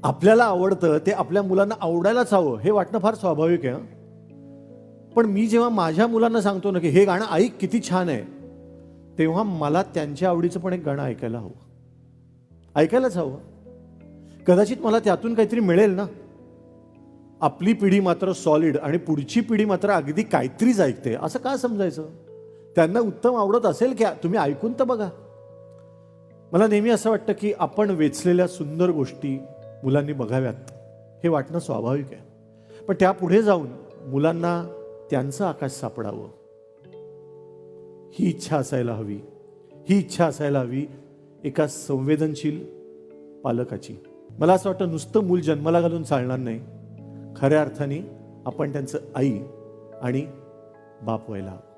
आपल्याला आवडतं ते आपल्या मुलांना आवडायलाच हवं हे वाटणं फार स्वाभाविक आहे. पण मी जेव्हा माझ्या मुलांना सांगतो ना की हे गाणं ऐक किती छान आहे, तेव्हा मला त्यांच्या आवडीचं पण एक गाणं ऐकायला हवं, ऐकायलाच हवं. कदाचित मला त्यातून काहीतरी मिळेल ना. आपली पिढी मात्र सॉलिड आणि पुढची पिढी मात्र अगदी काहीतरीच ऐकते असं का समजायचं. त्यांना उत्तम आवडत असेल की तुम्ही ऐकून तर बघा. मला नेहमी असं वाटतं की आपण वेचलेल्या सुंदर गोष्टी मुलांनी बघाव्यात हे वाटणं स्वाभाविक आहे. पण त्यापुढे जाऊन मुलांना त्यांचं आकाश सापडावं ही इच्छा असायला हवी. ही इच्छा असायला हवी एका संवेदनशील पालकाची. मला असं वाटतं नुसतं मूल जन्माला घालून चालणार नाही. खऱ्या अर्थाने आपण त्यांचं आई आणि बाप व्हायला हवं.